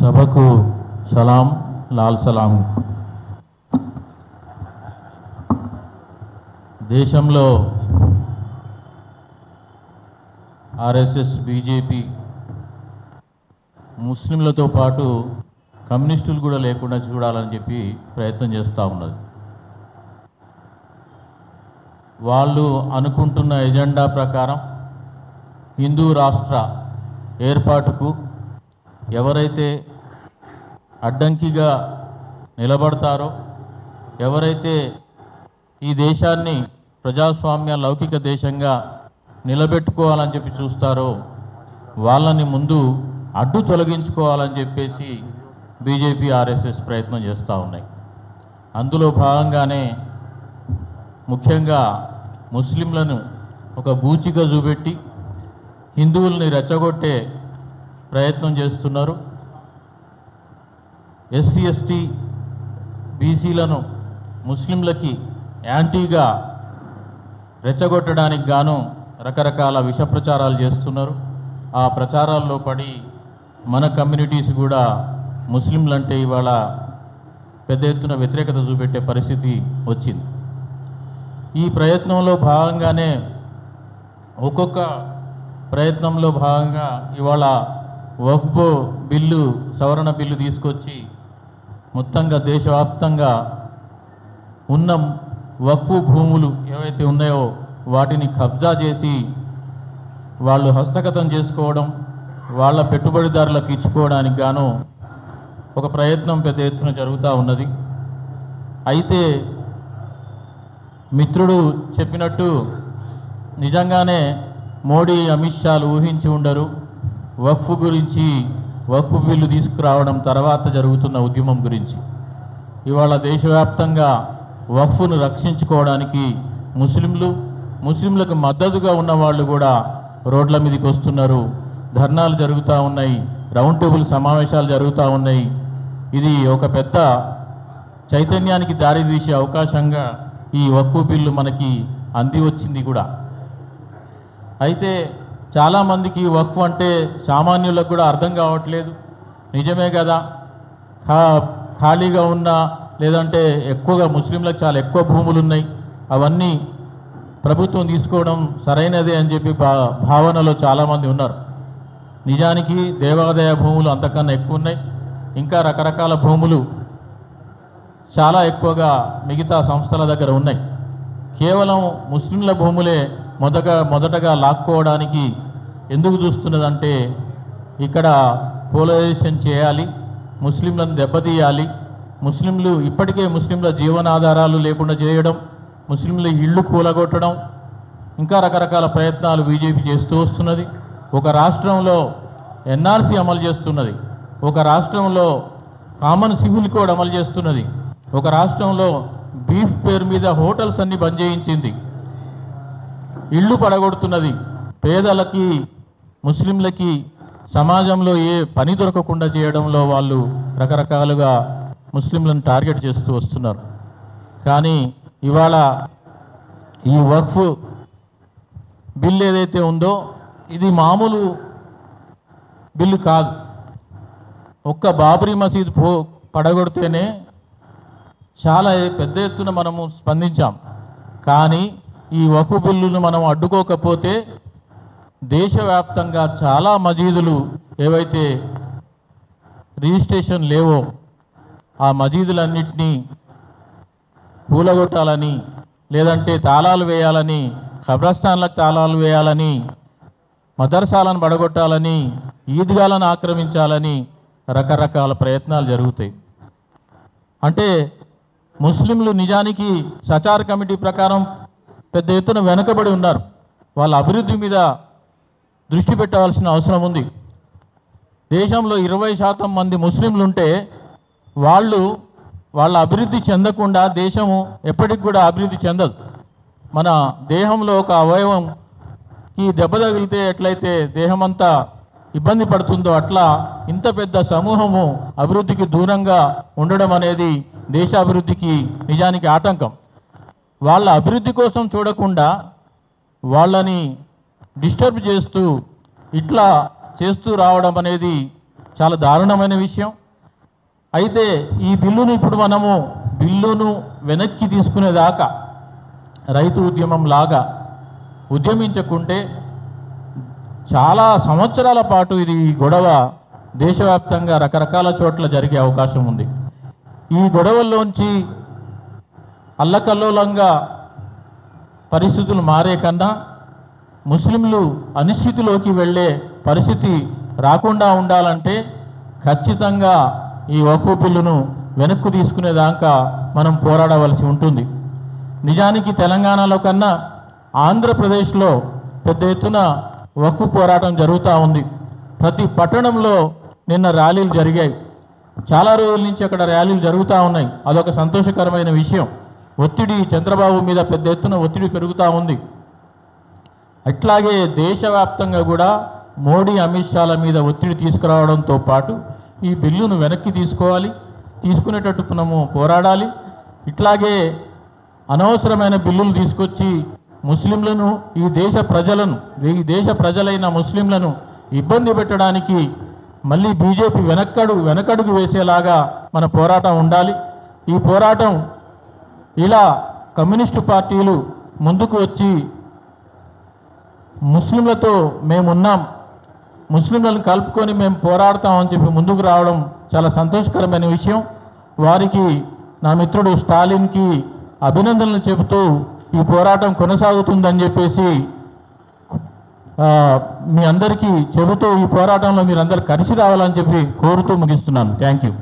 సభకు సలాం, లాల్ సలాం. దేశంలో RSS, BJP, ముస్లింలతో పాటు కమ్యూనిస్టులు కూడా లేకుండా చూడాలని చెప్పి ప్రయత్నం చేస్తూ ఉన్నది. వాళ్ళు అనుకుంటున్న ఎజెండా ప్రకారం హిందూ రాష్ట్ర ఏర్పాటుకు ఎవరైతే అడ్డంకిగా నిలబడతారో, ఎవరైతే ఈ దేశాన్ని ప్రజాస్వామ్య లౌకిక దేశంగా నిలబెట్టుకోవాలని చెప్పి చూస్తారో వాళ్ళని ముందు అడ్డు తొలగించుకోవాలని చెప్పేసి బీజేపీ, ఆర్ఎస్ఎస్ ప్రయత్నం చేస్తూ ఉన్నాయి. అందులో భాగంగానే ముఖ్యంగా ముస్లింలను ఒక బూచిగా చూపెట్టి హిందువుల్ని రెచ్చగొట్టే ప్రయత్నం చేస్తున్నారు. ఎస్సీ, ఎస్టీ, బీసీలను ముస్లింలకి యాంటీగా రెచ్చగొట్టడానికి గాను రకరకాల విష ప్రచారాలు చేస్తున్నారు. ఆ ప్రచారాల్లో పడి మన కమ్యూనిటీస్ కూడా ముస్లింలంటే ఇవాళ పెద్ద ఎత్తున వ్యతిరేకత చూపెట్టే పరిస్థితి వచ్చింది. ఈ ప్రయత్నంలో భాగంగానే ఒక్కొక్క ప్రయత్నంలో భాగంగా ఇవాళ వక్ఫ్ బిల్లు, సవరణ బిల్లు తీసుకొచ్చి మొత్తంగా దేశవ్యాప్తంగా ఉన్న వక్ఫ్ భూములు ఏవైతే ఉన్నాయో వాటిని కబ్జా చేసి వాళ్ళు హస్తగతం చేసుకోవడం, వాళ్ళ పెట్టుబడిదారులకు ఇచ్చుకోవడానికి గాను ఒక ప్రయత్నం పెద్ద ఎత్తున జరుగుతూ ఉన్నది. అయితే మిత్రుడు చెప్పినట్టు నిజంగానే మోడీ, అమిత్ షాలు ఊహించి ఉండరు వక్ఫ్ గురించి, వక్ఫ్ బిల్లు తీసుకురావడం తర్వాత జరుగుతున్న ఉద్యమం గురించి. ఇవాళ దేశవ్యాప్తంగా వక్ఫ్ను రక్షించుకోవడానికి ముస్లింలకు మద్దతుగా ఉన్న వాళ్ళు కూడా రోడ్ల మీదకి వస్తున్నారు. ధర్నాలు జరుగుతూ ఉన్నాయి, రౌండ్ టేబుల్ సమావేశాలు జరుగుతూ ఉన్నాయి. ఇది ఒక పెద్ద చైతన్యానికి దారితీసే అవకాశంగా ఈ వక్ఫ్ బిల్లు మనకి అంది వచ్చింది కూడా. అయితే చాలామందికి వక్ఫ్ అంటే సామాన్యులకు కూడా అర్థం కావట్లేదు. నిజమే కదా, ఖాళీగా ఉన్న లేదంటే ఎక్కువగా ముస్లింలకు చాలా ఎక్కువ భూములు ఉన్నాయి, అవన్నీ ప్రభుత్వం తీసుకోవడం సరైనదే అని చెప్పి భావనలో చాలామంది ఉన్నారు. నిజానికి దేవాదాయ భూములు అంతకన్నా ఎక్కువ ఉన్నాయి. ఇంకా రకరకాల భూములు చాలా ఎక్కువగా మిగతా సంస్థల దగ్గర ఉన్నాయి. కేవలం ముస్లింల భూములే మొదటగా లాక్కోవడానికి ఎందుకు చూస్తున్నదంటే ఇక్కడ పోలరైజేషన్ చేయాలి, ముస్లింలను దెబ్బతీయాలి, ఇప్పటికే ముస్లింల జీవనాధారాలు లేకుండా చేయడం, ముస్లింల ఇళ్ళు కూలగొట్టడం, ఇంకా రకరకాల ప్రయత్నాలు బీజేపీ చేస్తూ వస్తున్నది. ఒక రాష్ట్రంలో ఎన్ఆర్సీ అమలు చేస్తున్నది, ఒక రాష్ట్రంలో కామన్ సివిల్ కోడ్ అమలు చేస్తున్నది, ఒక రాష్ట్రంలో బీఫ్ పేరు మీద హోటల్స్ అన్ని బంద్ చేయించింది, ఇళ్ళు పడగొడుతున్నది. పేదలకి, ముస్లింలకి సమాజంలో ఏ పని దొరకకుండా చేయడంలో వాళ్ళు రకరకాలుగా ముస్లింలను టార్గెట్ చేస్తూ వస్తున్నారు. కానీ ఇవాళ ఈ వక్ఫ్ బిల్ ఏదైతే ఉందో ఇది మామూలు బిల్లు కాదు. ఒక్క బాబ్రీ మసీద్ పడగొడితేనే చాలా పెద్ద ఎత్తున మనము స్పందించాం. కానీ ఈ వక్ఫ్ బిల్లును మనం అడ్డుకోకపోతే దేశవ్యాప్తంగా చాలా మసీదులు ఏవైతే రిజిస్ట్రేషన్ లేవో ఆ మసీదులన్నింటినీ కూలగొట్టాలని, లేదంటే తాళాలు వేయాలని, ఖబ్రస్థాన్లకు తాళాలు వేయాలని, మదర్సాలను పడగొట్టాలని, ఈద్గాలను ఆక్రమించాలని రకరకాల ప్రయత్నాలు జరుగుతాయి. అంటే ముస్లింలు నిజానికి సచార్ కమిటీ ప్రకారం పెద్ద ఎత్తున వెనుకబడి ఉన్నారు. వాళ్ళ అభివృద్ధి మీద దృష్టి పెట్టవలసిన అవసరం ఉంది. దేశంలో 20% మంది ముస్లింలు ఉంటే వాళ్ళ అభివృద్ధి చెందకుండా దేశము ఎప్పటికి కూడా అభివృద్ధి చెందదు. మన దేహంలో ఒక అవయవంకి దెబ్బ తగిలితే ఎట్లయితే దేహమంతా ఇబ్బంది పడుతుందో అట్లా ఇంత పెద్ద సమూహము అభివృద్ధికి దూరంగా ఉండడం అనేది దేశాభివృద్ధికి నిజానికి ఆటంకం. వాళ్ళ అభివృద్ధి కోసం చూడకుండా వాళ్ళని డిస్టర్బ్ చేస్తూ ఇట్లా చేస్తూ రావడం అనేది చాలా దారుణమైన విషయం. అయితే ఈ బిల్లును ఇప్పుడు మనము బిల్లును వెనక్కి తీసుకునేదాకా రైతు ఉద్యమం లాగా ఉద్యమించకుంటే చాలా సంవత్సరాల పాటు ఇది ఈ గొడవ దేశవ్యాప్తంగా రకరకాల చోట్ల జరిగే అవకాశం ఉంది. ఈ గొడవల్లోంచి అల్లకల్లోలంగా పరిస్థితులు మారే కన్నా ముస్లింలు అనిశ్చితిలోకి వెళ్ళే పరిస్థితి రాకుండా ఉండాలంటే ఖచ్చితంగా ఈ వక్ఫ్ బిల్లును వెనక్కు తీసుకునేదాకా మనం పోరాడవలసి ఉంటుంది. నిజానికి తెలంగాణలో కన్నా ఆంధ్రప్రదేశ్లో పెద్ద ఎత్తున వక్ఫ్ పోరాటం జరుగుతూ ఉంది. ప్రతి పట్టణంలో నిన్న ర్యాలీలు జరిగాయి. చాలా రోజుల నుంచి అక్కడ ర్యాలీలు జరుగుతూ ఉన్నాయి. అదొక సంతోషకరమైన విషయం. ఒత్తిడి చంద్రబాబు మీద పెద్ద ఎత్తున ఒత్తిడి పెరుగుతూ ఉంది. అట్లాగే దేశవ్యాప్తంగా కూడా మోడీ అమిత్ షాల మీద ఒత్తిడి తీసుకురావడంతో పాటు ఈ బిల్లును వెనక్కి తీసుకోవాలి, తీసుకునేటట్టు మనము పోరాడాలి. ఇట్లాగే అనవసరమైన బిల్లులు తీసుకొచ్చి ముస్లింలను ఈ దేశ ప్రజలైన ముస్లింలను ఇబ్బంది పెట్టడానికి మళ్ళీ బీజేపీ వెనకడుగు వేసేలాగా మన పోరాటం ఉండాలి. ఈ పోరాటం ఇలా కమ్యూనిస్టు పార్టీలు ముందుకు వచ్చి ముస్లింలతో మేమున్నాం, ముస్లింలను కలుపుకొని మేము పోరాడతామని చెప్పి ముందుకు రావడం చాలా సంతోషకరమైన విషయం. వారికి నా మిత్రుడు స్టాలిన్కి అభినందనలు చెబుతూ ఈ పోరాటం కొనసాగుతుందని చెప్పేసి మీ అందరికీ చెబుతూ ఈ పోరాటంలో మీరందరూ కలిసి రావాలని చెప్పి కోరుతూ ముగిస్తున్నాను. Thank you.